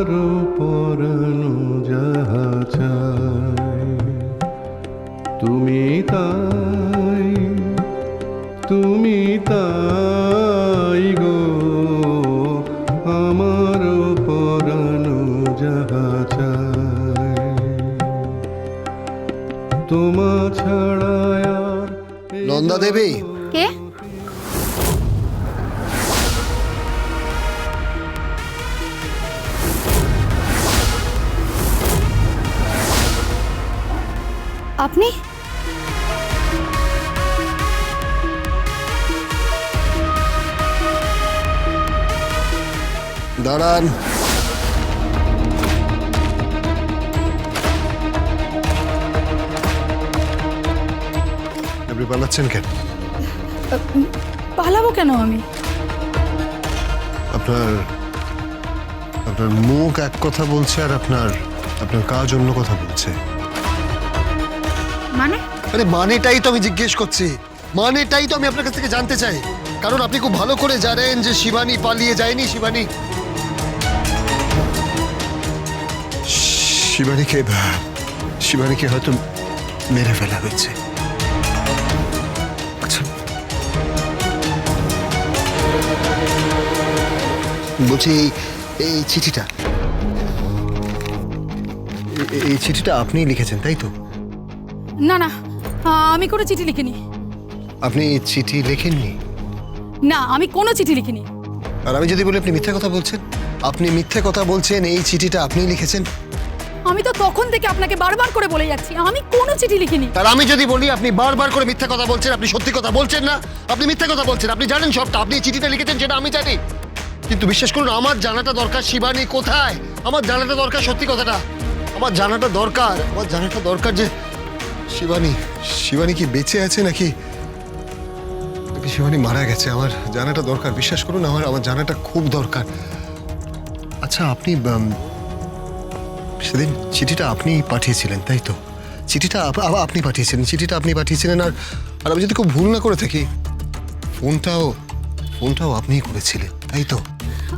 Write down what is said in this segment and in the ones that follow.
আমার পরানো যাহা চায় তুমি তাই গো, আমার পরানো যাহা চায় তোমা ছাড়া আর নন্দা দেবী, কে? আপনি? দাঁড়ান। আপনি পালাচ্ছেন কেন? পালাবো কেন আমি? আপনার আপনার মুখ এক কথা বলছে আর আপনার কাজ অন্য কথা বলছে। মানে? আরে মানেটাই তো আমি জিজ্ঞেস করছি, মানেটাই তো আমি আপনার কাছ থেকে জানতে চাই। কারণ আপনি খুব ভালো করে জানেন যে শিবানী পালিয়ে যায়নি। শিবানীকে হয়তো মেরে ফেলা হয়েছে। আচ্ছা, বলছি এই চিঠিটা আপনি লিখেছেন তাই তো? না না, আমি কোনো চিঠি লিখিনি। আপনি চিঠি লেখেননি? না, আমি কোনো চিঠি লিখিনি। আর আমি যদি বলি আপনি মিথ্যা কথা বলছেন? আপনি মিথ্যা কথা বলছেন, এই চিঠিটা আপনি লিখেছেন? আমি তো তখন থেকে আপনাকে বারবার করে বলে যাচ্ছি আমি কোনো চিঠি লিখিনি। আর আমি যদি বলি আপনি বারবার করে মিথ্যা কথা বলছেন, আপনি সত্যি কথা বলছেন না, আপনি মিথ্যা কথা বলছেন। আপনি জানেন সবটা, আপনি এই চিঠিটা লিখেছেন সেটা আমি জানি। কিন্তু বিশ্বাস করুন, আমার জানাটা দরকার শিবানী কোথায়। আমার জানাটা দরকার সত্যি কথাটা। আমার জানাটা দরকার যে শিবানী কি বেঁচে আছে নাকি শিবানী মারা গেছে। আমার জানাটা দরকার, বিশ্বাস করুন, আমার জানাটা খুব দরকার। আচ্ছা, আপনি সেদিন চিঠিটা আপনি পাঠিয়েছিলেন তাই তো? চিঠিটা আপনি পাঠিয়েছিলেন আর আমি যদি খুব ভুল না করে থাকি ফোনটাও আপনিই করেছিলেন তাই তো?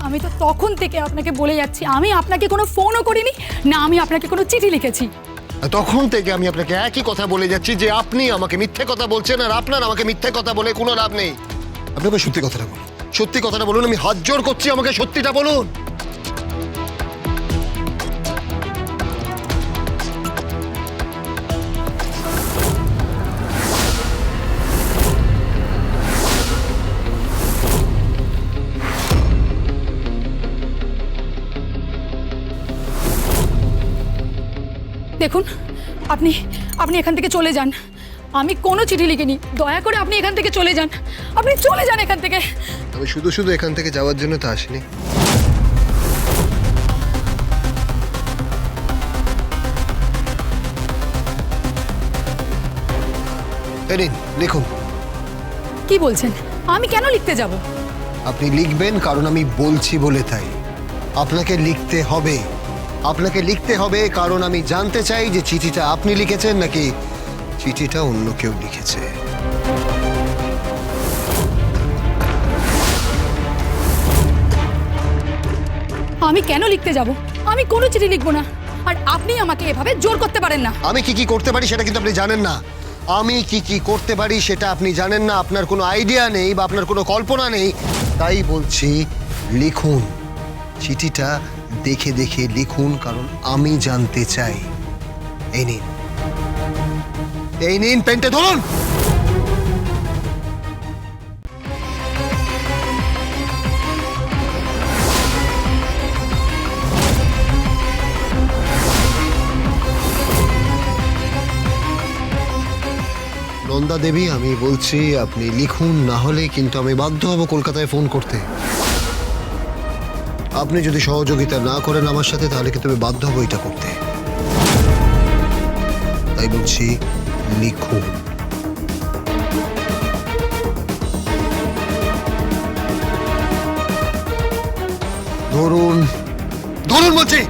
আমি তো তখন থেকে আপনাকে বলে যাচ্ছি আমি আপনাকে কোনো ফোনও করিনি, না আমি আপনাকে কোনো চিঠি লিখেছি। তখন থেকে আমি আপনাকে একই কথা বলে যাচ্ছি যে আপনি আমাকে মিথ্যে কথা বলছেন, আর আপনার আমাকে মিথ্যে কথা বলে কোনো লাভ নেই। আপনি আমাকে সত্যি কথাটা বলুন, আমি হাত জোড় করছি, আমাকে সত্যিটা বলুন। দেখুন, আপনি এখান থেকে চলে যান। আমি কোনো চিঠি লিখিনি, দয়া করে আপনি এখান থেকে চলে যান। আপনি চলে যান এখান থেকে। আমি শুধু এখান থেকে যাওয়ার জন্য তো আসিনি। লিখুন। কি বলছেন? আমি কেন লিখতে যাব? আপনি লিখবেন কারণ আমি বলছি বলে তাই। আপনাকে লিখতে হবে কারণ আমি জানতে চাই যে চিঠিটা আপনি লিখেছেন নাকি চিঠিটা অন্য কেউ লিখেছে। আমি কেন লিখতে যাব? আমি কোনো চিঠি লিখবো না। আর আপনি আমাকে এভাবে জোর করতে পারেন না। আমি কি করতে পারি সেটা কিন্তু আপনি জানেন না। আমি কি করতে পারি সেটা আপনি জানেন না। আপনার কোনো আইডিয়া নেই বা আপনার কোনো কল্পনা নেই। তাই বলছি লিখুন, চিঠিটা দেখে লিখুন কারণ আমি জানতে চাই। এই নিন পেনটা ধরুন। নন্দা দেবী, আমি বলছি আপনি লিখুন, না হলে কিন্তু আমি বাধ্য হব কলকাতায় ফোন করতে। আপনি যদি সহযোগিতা না করেন আমার সাথে তাহলে কিন্তু আমি বাধ্য হব এটা করতে। তাই বলছি লিখুন। ধরুন বলছি।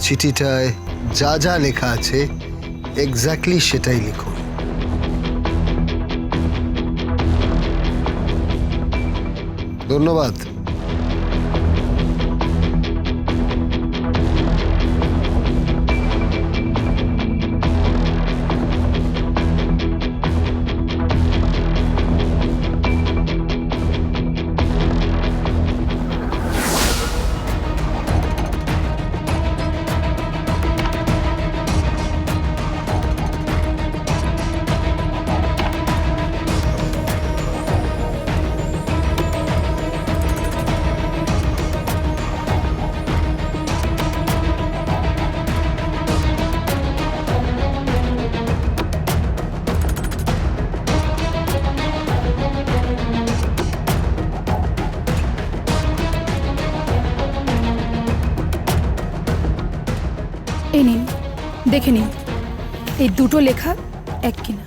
চিঠিটায় যা যা লেখা আছে এক্স্যাক্টলি সেটাই লিখুন। ধন্যবাদ। এই নিন, দেখে নিন এই দুটো লেখা এক কিনা।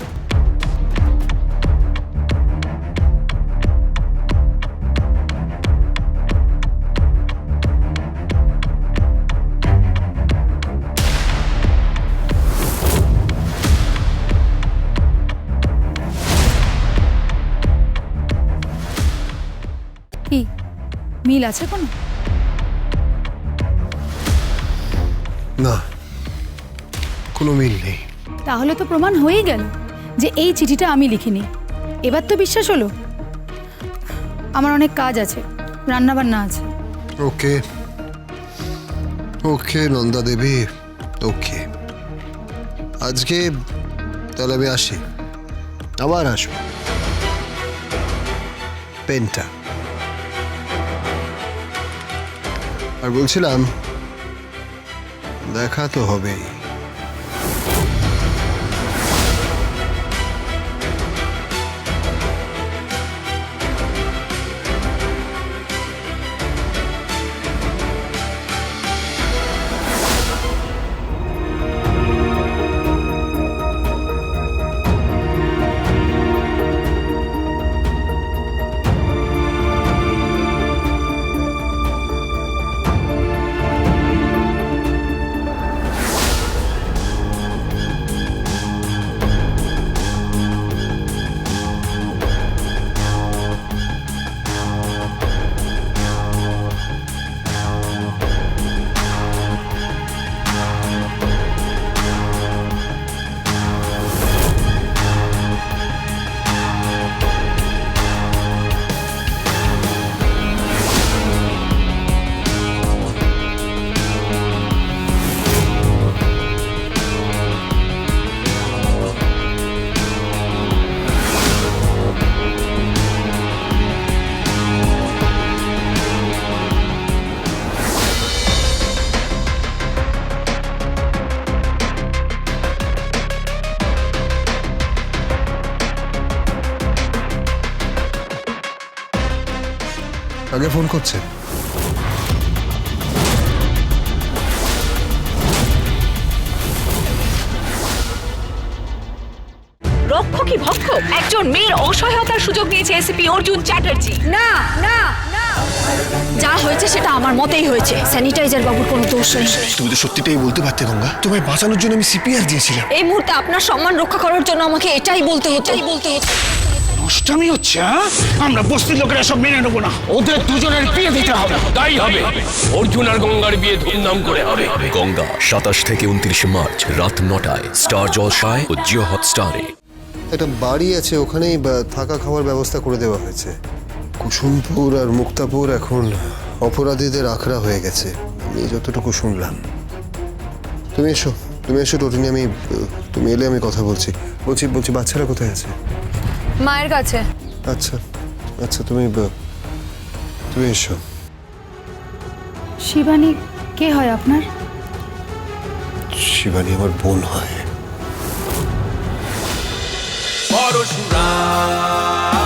কি মিল আছে কোনো? না, কোনো মিল নেই। তাহলে তো প্রমাণ হয়েই গেল যে এই চিঠিটা আমি লিখিনি। এবার তো বিশ্বাস হলো। আমার অনেক কাজ আছে, রান্না বান্না আছে। ওকে ওকে নন্দা দেবী, ওকে। আজকে তাহলে আমি আসি, আবার আসবো। পেনটা আর বলছিলাম দেখা তো হবেই। আগে ফোন করছে। রক্ষকই ভক্ষক, একজন মেয়ের অসহায়তার সুযোগ নিয়েছে এসিপি অর্জুন চ্যাটার্জি। না না না, যা হয়েছে সেটা আমার মতেই হয়েছে। স্যানিটাইজার বাবুর কোনো দোষ নেই। তুমি তো সত্যিটাই বলতে পারতে গঙ্গা, তোমায় বাঁচানোর জন্য আমি সিপিআর দিয়েছিলাম। এই মুহূর্তে আপনার সম্মান রক্ষা করার জন্য আমাকে এটাই বলতে হতো। নষ্টামি হচ্ছে, হ্যাঁ? আমরা বস্তির লোকেরা সব মেনে নেবো না। ওদের দুজনের বিয়ে দিতে হবে। তাই হবে। অর্জুন আর গঙ্গার বিয়ে ধুমধাম করে হবে। গঙ্গা 27 থেকে 29 মার্চ রাত 9টায় স্টার জলসায় ও জিও হটস্টারে। একটা বাড়ি আছে, ওখানেই থাকা খাওয়ার ব্যবস্থা করে দেওয়া হয়েছে। কুসুমপুর আর মুক্তাপুর এখন অপরাধীদের আখড়া হয়ে গেছে, আমি যতটুকু শুনলাম। তুমি এসো টোটিনি, তুমি এলে আমি কথা বলছি। বলছি বাচ্চারা কোথায় আছে? মায়ের কাছে। আচ্ছা আচ্ছা, তুমি এসো। শিবানী কে হয় আপনার? শিবানী আমার বোন হয়। পরশুরাম